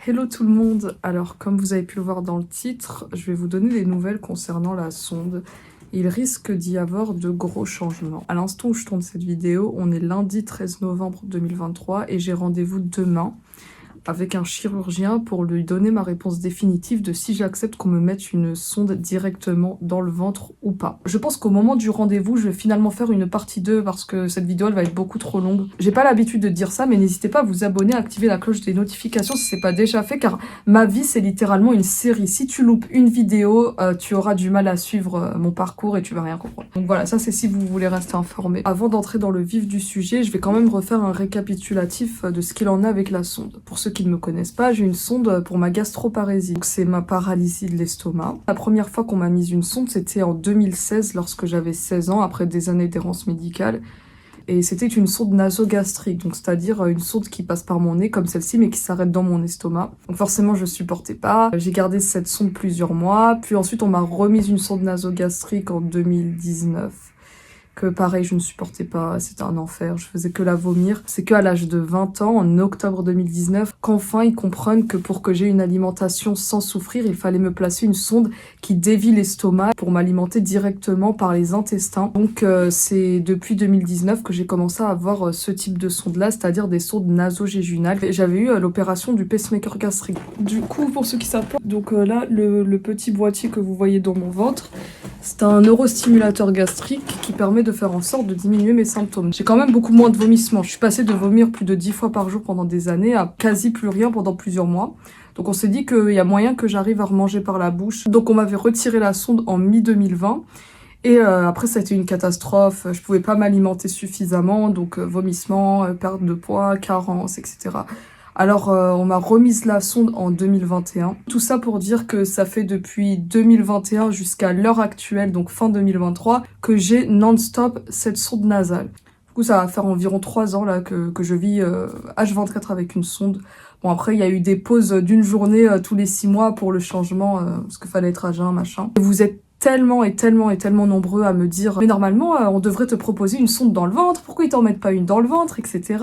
Hello tout le monde, alors comme vous avez pu le voir dans le titre, je vais vous donner des nouvelles concernant la sonde. Il risque d'y avoir de gros changements. À l'instant où je tourne cette vidéo, on est lundi 13 novembre 2023 et j'ai rendez-vous demain avec un chirurgien pour lui donner ma réponse définitive de si j'accepte qu'on me mette une sonde directement dans le ventre ou pas. Je pense qu'au moment du rendez-vous, je vais finalement faire une partie 2 parce que cette vidéo elle va être beaucoup trop longue. J'ai pas l'habitude de dire ça, mais n'hésitez pas à vous abonner, à activer la cloche des notifications si c'est pas déjà fait, car ma vie c'est littéralement une série. Si tu loupes une vidéo, tu auras du mal à suivre mon parcours et tu vas rien comprendre. Donc voilà, ça c'est si vous voulez rester informé. Avant d'entrer dans le vif du sujet, je vais quand même refaire un récapitulatif de ce qu'il en est avec la sonde. Pour ceux qui ne me connaissent pas, j'ai une sonde pour ma gastroparésie. Donc c'est ma paralysie de l'estomac. La première fois qu'on m'a mise une sonde, c'était en 2016 lorsque j'avais 16 ans, après des années d'errance médicale. Et c'était une sonde nasogastrique, donc c'est-à-dire une sonde qui passe par mon nez comme celle-ci, mais qui s'arrête dans mon estomac. Donc forcément, je supportais pas. J'ai gardé cette sonde plusieurs mois. Puis ensuite, on m'a remise une sonde nasogastrique en 2019. Que pareil, je ne supportais pas, c'était un enfer, je faisais que la vomir. C'est qu'à l'âge de 20 ans, en octobre 2019, qu'enfin ils comprennent que pour que j'ai une alimentation sans souffrir, il fallait me placer une sonde qui dévie l'estomac pour m'alimenter directement par les intestins. Donc c'est depuis 2019 que j'ai commencé à avoir ce type de sonde-là, c'est-à-dire des sondes nasogéjunales. J'avais eu l'opération du pacemaker gastrique. Du coup, pour ceux qui savent pas, donc là, le petit boîtier que vous voyez dans mon ventre, c'est un neurostimulateur gastrique qui permet de faire en sorte de diminuer mes symptômes. J'ai quand même beaucoup moins de vomissements. Je suis passée de vomir plus de 10 fois par jour pendant des années à quasi plus rien pendant plusieurs mois. Donc on s'est dit qu'il y a moyen que j'arrive à remanger par la bouche. Donc on m'avait retiré la sonde en mi-2020. Et après ça a été une catastrophe, je pouvais pas m'alimenter suffisamment, donc vomissements, perte de poids, carence, etc. Alors, on m'a remise la sonde en 2021. Tout ça pour dire que ça fait depuis 2021 jusqu'à l'heure actuelle, donc fin 2023, que j'ai non-stop cette sonde nasale. Du coup, ça va faire environ 3 ans là que je vis H24 avec une sonde. Bon, après, il y a eu des pauses d'une journée tous les 6 mois pour le changement, parce qu'il fallait être à jeun, machin. Et vous êtes tellement nombreux à me dire mais normalement on devrait te proposer une sonde dans le ventre, pourquoi ils t'en mettent pas une dans le ventre, etc.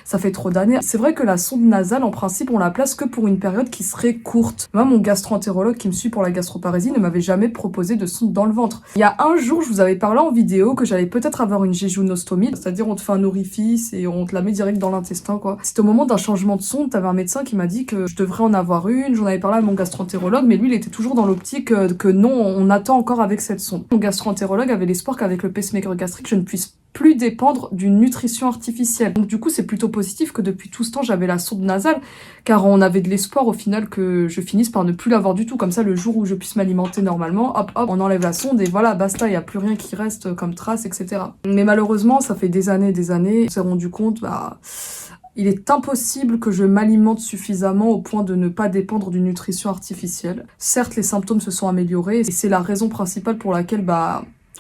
Ça fait trop d'années. C'est vrai que la sonde nasale en principe on la place que pour une période qui serait courte. Moi mon gastro-entérologue qui me suit pour la gastroparésie ne m'avait jamais proposé de sonde dans le ventre. Il y a un jour je vous avais parlé en vidéo que j'allais peut-être avoir une jéjunostomie, c'est-à-dire on te fait un orifice et on te la met direct dans l'intestin quoi. C'était au moment d'un changement de sonde, t'avais un médecin qui m'a dit que je devrais en avoir une, j'en avais parlé à mon gastro-entérologue mais lui il était toujours dans l'optique que non, on attend encore avec cette sonde. Mon gastro-entérologue avait l'espoir qu'avec le pacemaker gastrique, je ne puisse plus dépendre d'une nutrition artificielle. Donc du coup, c'est plutôt positif que depuis tout ce temps, j'avais la sonde nasale, car on avait de l'espoir au final que je finisse par ne plus l'avoir du tout. Comme ça, le jour où je puisse m'alimenter normalement, hop, hop, on enlève la sonde et voilà, basta, il n'y a plus rien qui reste comme trace, etc. Mais malheureusement, ça fait des années, on s'est rendu compte, il est impossible que je m'alimente suffisamment au point de ne pas dépendre d'une nutrition artificielle. Certes, les symptômes se sont améliorés et c'est la raison principale pour laquelle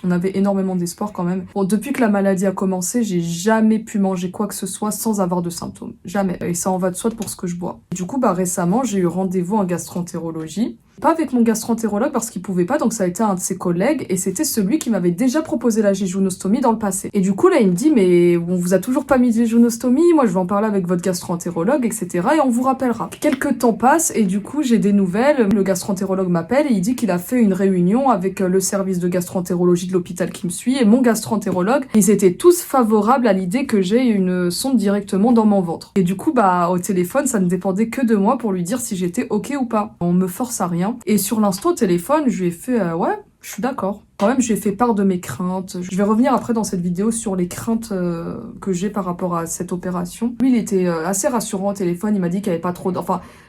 on avait énormément d'espoir quand même. Bon, depuis que la maladie a commencé, j'ai jamais pu manger quoi que ce soit sans avoir de symptômes. Jamais. Et ça en va de soi pour ce que je bois. Du coup, récemment, j'ai eu rendez-vous en gastro-entérologie. Pas avec mon gastro-entérologue parce qu'il pouvait pas, donc ça a été un de ses collègues et c'était celui qui m'avait déjà proposé la jéjunostomie dans le passé. Et du coup là il me dit mais on vous a toujours pas mis de jéjunostomie, moi je vais en parler avec votre gastro-entérologue, etc. et on vous rappellera. Quelques temps passent et du coup j'ai des nouvelles, le gastro-entérologue m'appelle et il dit qu'il a fait une réunion avec le service de gastro-entérologie de l'hôpital qui me suit et mon gastro-entérologue. Ils étaient tous favorables à l'idée que j'ai une sonde directement dans mon ventre. Et du coup au téléphone ça ne dépendait que de moi pour lui dire si j'étais ok ou pas. On me force à rien. Et sur l'instant au téléphone, je lui ai fait ouais, je suis d'accord. Quand même, je lui ai fait part de mes craintes. Je vais revenir après dans cette vidéo sur les craintes que j'ai par rapport à cette opération. Lui, il était assez rassurant au téléphone. Il m'a dit qu'il n'y avait pas trop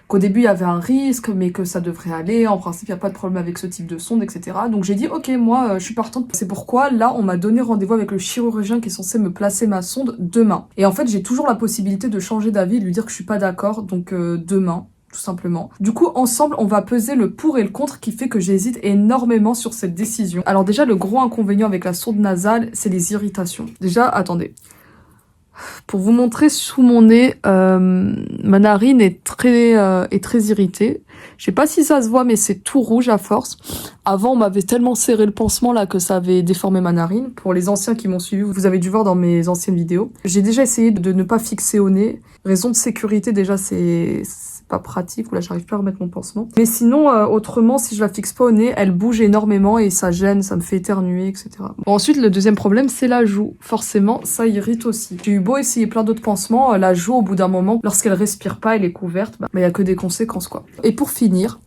qu'au début, il y avait un risque, mais que ça devrait aller. En principe, il n'y a pas de problème avec ce type de sonde, etc. Donc j'ai dit, ok, moi, je suis partante. C'est pourquoi, là, on m'a donné rendez-vous avec le chirurgien qui est censé me placer ma sonde demain. Et en fait, j'ai toujours la possibilité de changer d'avis, de lui dire que je suis pas d'accord. Donc demain, tout simplement. Du coup, ensemble, on va peser le pour et le contre qui fait que j'hésite énormément sur cette décision. Alors déjà, le gros inconvénient avec la sonde nasale, c'est les irritations. Déjà, attendez. Pour vous montrer sous mon nez, ma narine est très irritée. Je sais pas si ça se voit, mais c'est tout rouge à force. Avant, on m'avait tellement serré le pansement là que ça avait déformé ma narine. Pour les anciens qui m'ont suivi, vous avez dû voir dans mes anciennes vidéos. J'ai déjà essayé de ne pas fixer au nez. Raison de sécurité, déjà, c'est pas pratique. Ou là, j'arrive pas à remettre mon pansement. Mais sinon, autrement, si je la fixe pas au nez, elle bouge énormément et ça gêne, ça me fait éternuer, etc. Bon, ensuite, le deuxième problème, c'est la joue. Forcément, ça irrite aussi. J'ai eu beau essayer plein d'autres pansements, la joue, au bout d'un moment, lorsqu'elle respire pas, elle est couverte, bah, y a que des conséquences, quoi. Et pour finir,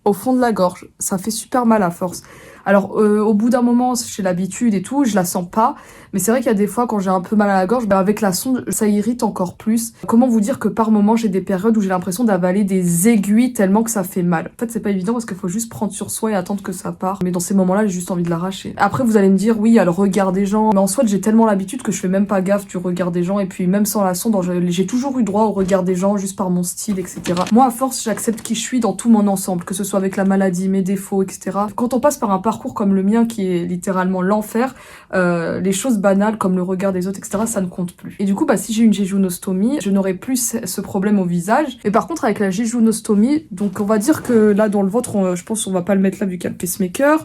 au fond de la gorge, ça fait super mal à force. Alors, au bout d'un moment, j'ai l'habitude et tout, je la sens pas. Mais c'est vrai qu'il y a des fois, quand j'ai un peu mal à la gorge, bah avec la sonde, ça irrite encore plus. Comment vous dire que par moment, j'ai des périodes où j'ai l'impression d'avaler des aiguilles tellement que ça fait mal. En fait, c'est pas évident parce qu'il faut juste prendre sur soi et attendre que ça part. Mais dans ces moments-là, j'ai juste envie de l'arracher. Après, vous allez me dire, oui, il y a le regard des gens. Mais en soi, j'ai tellement l'habitude que je fais même pas gaffe du regard des gens. Et puis, même sans la sonde, j'ai toujours eu droit au regard des gens, juste par mon style, etc. Moi, à force, j'accepte qui je suis dans tout mon ensemble, que ce soit avec la maladie, mes défauts, etc. Quand on passe par un parcours comme le mien, qui est littéralement l'enfer, les choses banales comme le regard des autres, etc., ça ne compte plus. Et du coup, bah, si j'ai une jéjunostomie, je n'aurai plus ce problème au visage. Et par contre, avec la jéjunostomie, donc on va dire que là, dans le ventre, je pense qu'on va pas le mettre là vu qu'il y a le pacemaker,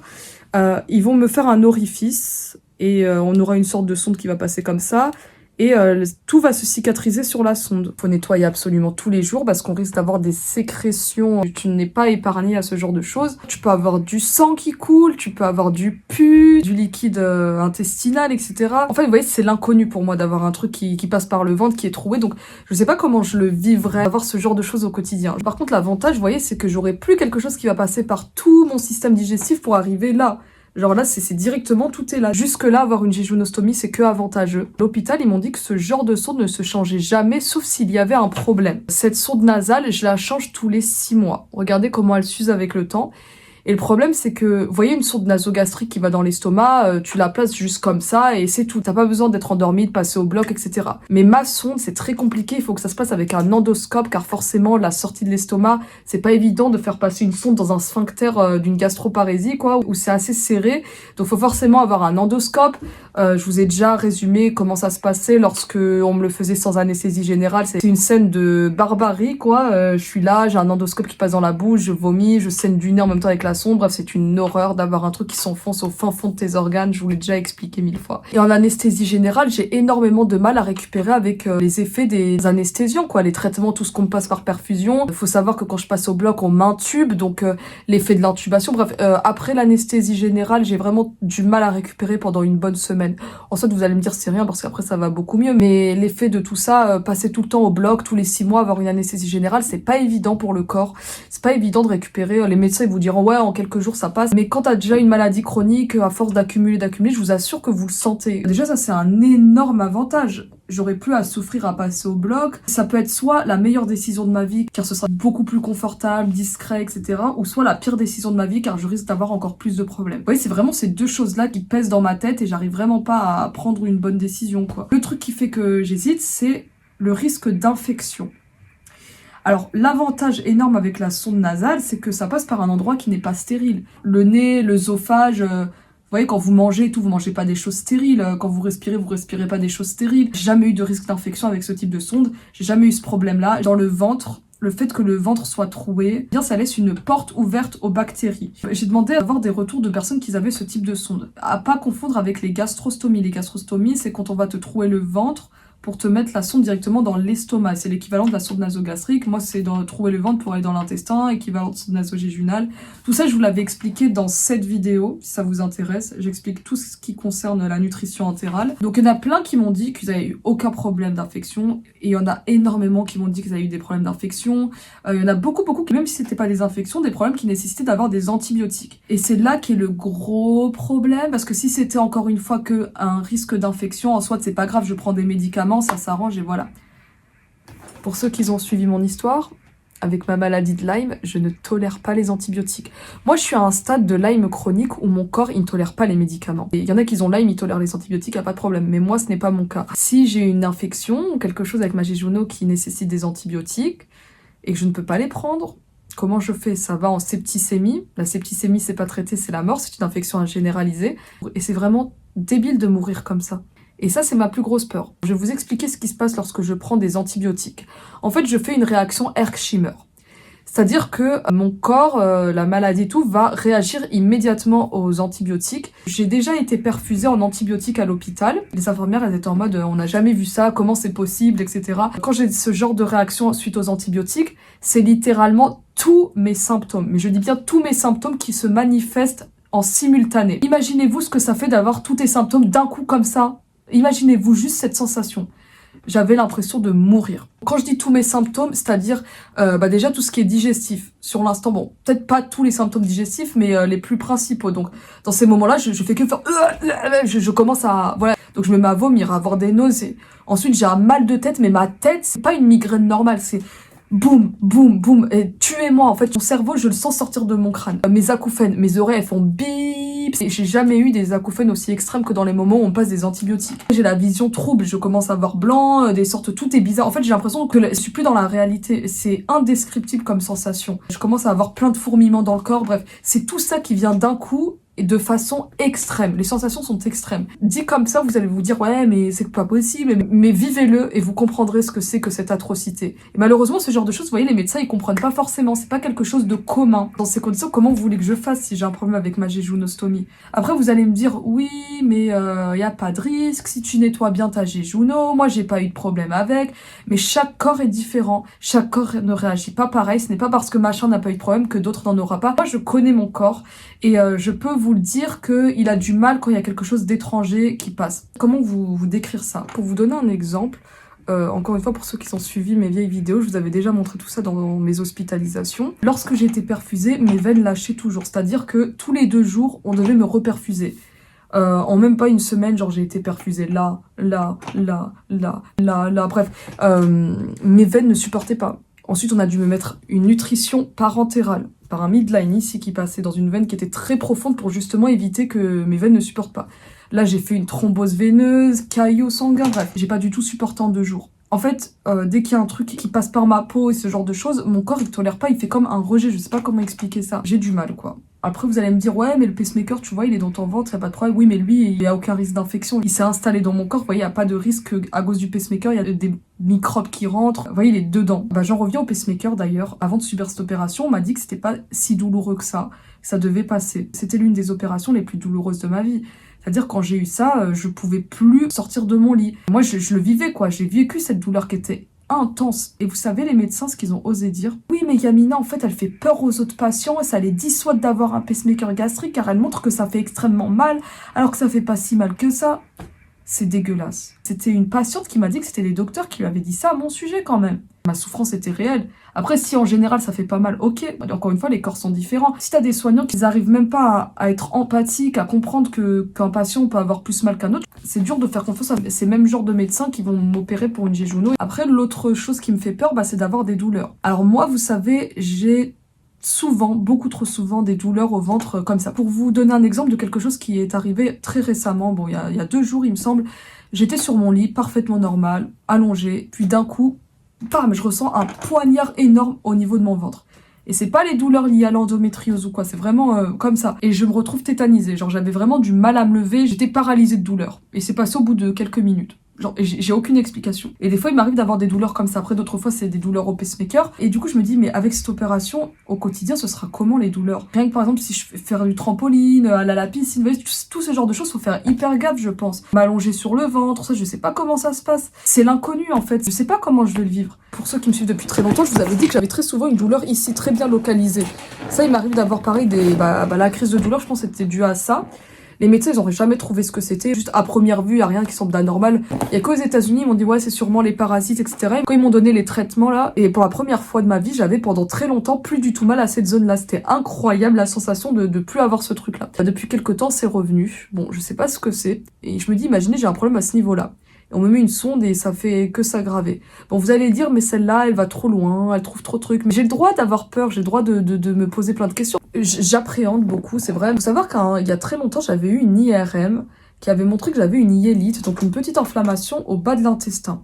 ils vont me faire un orifice et on aura une sorte de sonde qui va passer comme ça. Et tout va se cicatriser sur la sonde. Faut nettoyer absolument tous les jours parce qu'on risque d'avoir des sécrétions. Tu n'es pas épargné à ce genre de choses. Tu peux avoir du sang qui coule, tu peux avoir du pus, du liquide intestinal, etc. En fait, vous voyez, c'est l'inconnu pour moi d'avoir un truc qui passe par le ventre, qui est troué. Donc, je sais pas comment je le vivrais, avoir ce genre de choses au quotidien. Par contre, l'avantage, vous voyez, c'est que j'aurai plus quelque chose qui va passer par tout mon système digestif pour arriver là. Genre là, c'est directement, tout est là. Jusque-là, avoir une jéjunostomie, c'est que avantageux. À l'hôpital, ils m'ont dit que ce genre de sonde ne se changeait jamais, sauf s'il y avait un problème. Cette sonde nasale, je la change tous les 6 mois. Regardez comment elle s'use avec le temps. Et le problème, c'est que, vous voyez une sonde nasogastrique qui va dans l'estomac, tu la places juste comme ça et c'est tout. T'as pas besoin d'être endormi, de passer au bloc, etc. Mais ma sonde, c'est très compliqué, il faut que ça se passe avec un endoscope, car forcément, la sortie de l'estomac, c'est pas évident de faire passer une sonde dans un sphincter d'une gastroparésie, quoi, où c'est assez serré. Donc, faut forcément avoir un endoscope. Je vous ai déjà résumé comment ça se passait lorsque on me le faisait sans anesthésie générale. C'est une scène de barbarie, quoi. Je suis là, j'ai un endoscope qui passe dans la bouche, je vomis, je saigne du nez en même temps avec la sonde. Bref, c'est une horreur d'avoir un truc qui s'enfonce au fin fond de tes organes. Je vous l'ai déjà expliqué 1000 fois. Et en anesthésie générale, j'ai énormément de mal à récupérer avec les effets des anesthésiants, quoi. Les traitements, tout ce qu'on me passe par perfusion. Il faut savoir que quand je passe au bloc, on m'intube, donc l'effet de l'intubation. Bref, après l'anesthésie générale, j'ai vraiment du mal à récupérer pendant une bonne semaine. En fait, vous allez me dire c'est rien parce qu'après ça va beaucoup mieux. Mais l'effet de tout ça, passer tout le temps au bloc, tous les 6 mois, avoir une anesthésie générale, c'est pas évident pour le corps. C'est pas évident de récupérer. Les médecins ils vous diront ouais, en quelques jours ça passe. Mais quand t'as déjà une maladie chronique, à force d'accumuler, je vous assure que vous le sentez. Déjà ça c'est un énorme avantage. J'aurais plus à souffrir à passer au bloc. Ça peut être soit la meilleure décision de ma vie, car ce sera beaucoup plus confortable, discret, etc. Ou soit la pire décision de ma vie, car je risque d'avoir encore plus de problèmes. Vous voyez, c'est vraiment ces deux choses-là qui pèsent dans ma tête et j'arrive vraiment pas à prendre une bonne décision, quoi. Le truc qui fait que j'hésite, c'est le risque d'infection. Alors, l'avantage énorme avec la sonde nasale, c'est que ça passe par un endroit qui n'est pas stérile. Le nez, l'œsophage... Vous voyez, quand vous mangez et tout, vous mangez pas des choses stériles. Quand vous respirez pas des choses stériles. J'ai jamais eu de risque d'infection avec ce type de sonde. J'ai jamais eu ce problème-là. Dans le ventre, le fait que le ventre soit troué, bien ça laisse une porte ouverte aux bactéries. J'ai demandé à avoir des retours de personnes qui avaient ce type de sonde. À pas confondre avec les gastrostomies. Les gastrostomies, c'est quand on va te trouer le ventre pour te mettre la sonde directement dans l'estomac. C'est l'équivalent de la sonde nasogastrique. Moi, c'est trouver le ventre pour aller dans l'intestin, équivalent de sonde nasogéjunale. Tout ça, je vous l'avais expliqué dans cette vidéo, si ça vous intéresse. J'explique tout ce qui concerne la nutrition entérale. Donc, il y en a plein qui m'ont dit qu'ils n'avaient eu aucun problème d'infection. Et il y en a énormément qui m'ont dit qu'ils avaient eu des problèmes d'infection. Il y en a beaucoup, même si c'était pas des infections, des problèmes qui nécessitaient d'avoir des antibiotiques. Et c'est là qu'est le gros problème, parce que si c'était encore une fois qu'un risque d'infection, en soit, c'est pas grave, je prends des médicaments, ça s'arrange et voilà. Pour ceux qui ont suivi mon histoire, avec ma maladie de Lyme, je ne tolère pas les antibiotiques. Moi, je suis à un stade de Lyme chronique où mon corps, il ne tolère pas les médicaments. Et il y en a qui ont Lyme, ils tolèrent les antibiotiques, y a pas de problème. Mais moi, ce n'est pas mon cas. Si j'ai une infection ou quelque chose avec ma jéjuno qui nécessite des antibiotiques et que je ne peux pas les prendre, comment je fais? Ça va en septicémie. La septicémie, c'est pas traité, c'est la mort. C'est une infection généralisée. Et c'est vraiment débile de mourir comme ça. Et ça, c'est ma plus grosse peur. Je vais vous expliquer ce qui se passe lorsque je prends des antibiotiques. En fait, je fais une réaction Herxheimer. C'est-à-dire que mon corps, la maladie et tout, va réagir immédiatement aux antibiotiques. J'ai déjà été perfusée en antibiotiques à l'hôpital. Les infirmières, elles étaient en mode on n'a jamais vu ça, comment c'est possible, etc. Quand j'ai ce genre de réaction suite aux antibiotiques, c'est littéralement tous mes symptômes. Mais je dis bien tous mes symptômes qui se manifestent en simultané. Imaginez-vous ce que ça fait d'avoir tous tes symptômes d'un coup comme ça. Imaginez-vous juste cette sensation. J'avais l'impression de mourir. Quand je dis tous mes symptômes, c'est-à-dire déjà tout ce qui est digestif. Sur l'instant, bon, peut-être pas tous les symptômes digestifs, mais les plus principaux. Donc dans ces moments-là, je fais que faire... Je commence à... Voilà. Donc je me mets à vomir, à avoir des nausées. Ensuite, j'ai un mal de tête, mais ma tête, c'est pas une migraine normale, c'est... Boum, boum, boum, et tuez-moi en fait, mon cerveau je le sens sortir de mon crâne. Mes acouphènes, mes oreilles elles font bip. J'ai jamais eu des acouphènes aussi extrêmes que dans les moments où on passe des antibiotiques. J'ai la vision trouble, je commence à voir blanc, des sortes, tout est bizarre. En fait j'ai l'impression que je suis plus dans la réalité, c'est indescriptible comme sensation. Je commence à avoir plein de fourmillements dans le corps, bref, c'est tout ça qui vient d'un coup et de façon extrême. Les sensations sont extrêmes. Dit comme ça, vous allez vous dire, ouais, mais c'est pas possible. Mais vivez-le et vous comprendrez ce que c'est que cette atrocité. Et malheureusement, ce genre de choses, vous voyez, les médecins, ils comprennent pas forcément. C'est pas quelque chose de commun. Dans ces conditions, comment vous voulez que je fasse si j'ai un problème avec ma jéjunostomie? Après, vous allez me dire, oui, mais y a pas de risque. Si tu nettoies bien ta jéjuno, moi, j'ai pas eu de problème avec. Mais chaque corps est différent. Chaque corps ne réagit pas pareil. Ce n'est pas parce que machin n'a pas eu de problème que d'autres n'en aura pas. Moi, je connais mon corps et je peux vous le dire qu'il a du mal quand il y a quelque chose d'étranger qui passe. Comment vous décrire ça? Pour vous donner un exemple, encore une fois pour ceux qui ont suivi mes vieilles vidéos, je vous avais déjà montré tout ça dans mes hospitalisations. Lorsque j'ai été perfusée, mes veines lâchaient toujours, c'est-à-dire que tous les 2 jours, on devait me reperfuser. En même pas une semaine, genre j'ai été perfusée là, bref. Mes veines ne supportaient pas. Ensuite, on a dû me mettre une nutrition parentérale par un midline ici qui passait dans une veine qui était très profonde pour justement éviter que mes veines ne supportent pas. Là, j'ai fait une thrombose veineuse, caillot sanguin, bref, j'ai pas du tout supporté en 2 jours. En fait, dès qu'il y a un truc qui passe par ma peau et ce genre de choses, mon corps il tolère pas, il fait comme un rejet, je sais pas comment expliquer ça. J'ai du mal quoi. Après vous allez me dire ouais mais le pacemaker tu vois il est dans ton ventre, y a pas de problème. Oui mais lui il y a aucun risque d'infection, il s'est installé dans mon corps, vous voyez y a pas de risque à cause du pacemaker, il y a des microbes qui rentrent, vous voyez il est dedans. Bah j'en reviens au pacemaker d'ailleurs, avant de subir cette opération on m'a dit que c'était pas si douloureux que ça devait passer. C'était l'une des opérations les plus douloureuses de ma vie. C'est-à-dire quand j'ai eu ça, je pouvais plus sortir de mon lit. Moi, je le vivais, quoi. J'ai vécu cette douleur qui était intense. Et vous savez, les médecins, ce qu'ils ont osé dire, oui, mais Yamina, en fait, elle fait peur aux autres patients et ça les dissuade d'avoir un pacemaker gastrique car elle montre que ça fait extrêmement mal alors que ça fait pas si mal que ça. C'est dégueulasse. C'était une patiente qui m'a dit que c'était les docteurs qui lui avaient dit ça à mon sujet quand même. Ma souffrance était réelle. Après, si en général ça fait pas mal, ok. Encore une fois, les corps sont différents. Si t'as des soignants qui n'arrivent même pas à être empathiques, à comprendre qu'un patient peut avoir plus mal qu'un autre, c'est dur de faire confiance à ces mêmes genres de médecins qui vont m'opérer pour une jéjuno. Après, l'autre chose qui me fait peur, c'est d'avoir des douleurs. Alors moi, vous savez, j'ai souvent, beaucoup trop souvent, des douleurs au ventre comme ça. Pour vous donner un exemple de quelque chose qui est arrivé très récemment, bon, il y a 2 jours, il me semble, j'étais sur mon lit, parfaitement normal, allongée, puis d'un coup, bam, je ressens un poignard énorme au niveau de mon ventre. Et c'est pas les douleurs liées à l'endométriose ou quoi, c'est vraiment comme ça. Et je me retrouve tétanisée, genre j'avais vraiment du mal à me lever, j'étais paralysée de douleur. Et c'est passé au bout de quelques minutes. Genre, j'ai aucune explication. Et des fois, il m'arrive d'avoir des douleurs comme ça. Après, d'autres fois, c'est des douleurs au pacemaker. Et du coup, je me dis, mais avec cette opération, au quotidien, ce sera comment les douleurs? Rien que par exemple, si je fais faire du trampoline, aller à la piscine, vous voyez, tout ce genre de choses, faut faire hyper gaffe, je pense. M'allonger sur le ventre, ça, je sais pas comment ça se passe. C'est l'inconnu, en fait. Je sais pas comment je vais le vivre. Pour ceux qui me suivent depuis très longtemps, je vous avais dit que j'avais très souvent une douleur ici, très bien localisée. Ça, il m'arrive d'avoir pareil la crise de douleur, je pense que c'était dû à ça. Les médecins, ils n'auraient jamais trouvé ce que c'était. Juste à première vue, il n'y a rien qui semble anormal. Il n'y a qu'aux États-Unis, ils m'ont dit ouais, c'est sûrement les parasites, etc. Et quand ils m'ont donné les traitements là, et pour la première fois de ma vie, j'avais pendant très longtemps plus du tout mal à cette zone-là. C'était incroyable la sensation de plus avoir ce truc-là. Depuis quelques temps, c'est revenu. Bon, je sais pas ce que c'est. Et je me dis, imaginez, j'ai un problème à ce niveau-là. On me met une sonde et ça fait que s'aggraver. Bon, vous allez dire, mais celle-là, elle va trop loin, elle trouve trop de trucs. Mais j'ai le droit d'avoir peur, j'ai le droit de me poser plein de questions. J'appréhende beaucoup, c'est vrai. Faut savoir qu'il y a très longtemps, j'avais eu une IRM qui avait montré que j'avais une hyélite, donc une petite inflammation au bas de l'intestin.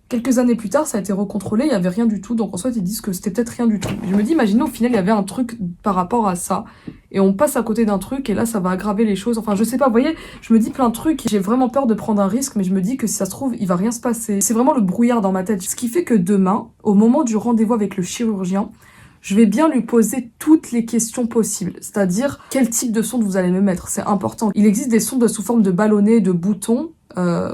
Quelques années plus tard, ça a été recontrôlé, il n'y avait rien du tout, donc en soit ils disent que c'était peut-être rien du tout. Je me dis, imaginez au final il y avait un truc par rapport à ça, et on passe à côté d'un truc, et là ça va aggraver les choses, enfin je sais pas, vous voyez, je me dis plein de trucs, j'ai vraiment peur de prendre un risque, mais je me dis que si ça se trouve, il va rien se passer. C'est vraiment le brouillard dans ma tête, ce qui fait que demain, au moment du rendez-vous avec le chirurgien, je vais bien lui poser toutes les questions possibles. C'est-à-dire, quel type de sonde vous allez me mettre? C'est important. Il existe des sondes sous forme de ballonnets, de boutons,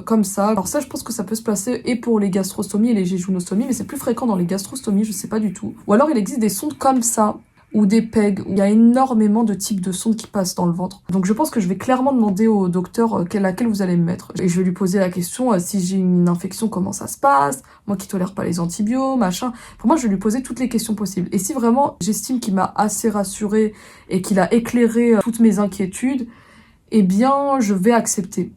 comme ça. Alors ça, je pense que ça peut se placer et pour les gastrostomies et les jéjunostomies, mais c'est plus fréquent dans les gastrostomies, je sais pas du tout. Ou alors il existe des sondes comme ça, ou des PEG, où il y a énormément de types de sondes qui passent dans le ventre. Donc je pense que je vais clairement demander au docteur laquelle vous allez me mettre. Et je vais lui poser la question, si j'ai une infection, comment ça se passe? Moi qui tolère pas les antibiotiques, machin. Pour moi, je vais lui poser toutes les questions possibles. Et si vraiment j'estime qu'il m'a assez rassurée et qu'il a éclairé toutes mes inquiétudes, eh bien, je vais accepter.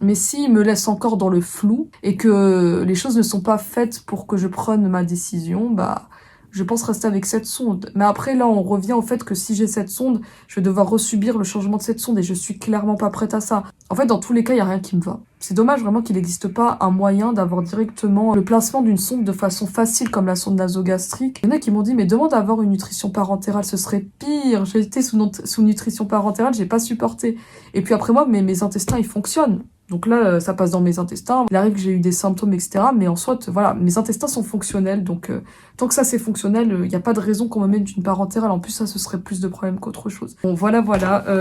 Mais s'il me laisse encore dans le flou et que les choses ne sont pas faites pour que je prenne ma décision, bah, je pense rester avec cette sonde. Mais après, là, on revient au fait que si j'ai cette sonde, je vais devoir resubir le changement de cette sonde et je suis clairement pas prête à ça. En fait, dans tous les cas, il n'y a rien qui me va. C'est dommage vraiment qu'il n'existe pas un moyen d'avoir directement le placement d'une sonde de façon facile comme la sonde nasogastrique. Il y en a qui m'ont dit, mais demande à avoir une nutrition parentérale, ce serait pire. J'ai été sous nutrition parentérale, j'ai pas supporté. Et puis après moi, mes intestins, ils fonctionnent. Donc là, ça passe dans mes intestins. Il arrive que j'ai eu des symptômes, etc. Mais en soit, voilà, mes intestins sont fonctionnels. Donc, tant que ça, c'est fonctionnel, il n'y a pas de raison qu'on me mette une parentérale. En plus, ça, ce serait plus de problèmes qu'autre chose. Bon, voilà.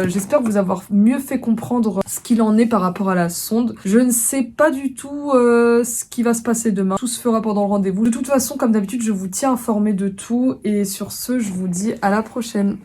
J'espère vous avoir mieux fait comprendre ce qu'il en est par rapport à la sonde. Je ne sais pas du tout ce qui va se passer demain. Tout se fera pendant le rendez-vous. De toute façon, comme d'habitude, je vous tiens informé de tout. Et sur ce, je vous dis à la prochaine.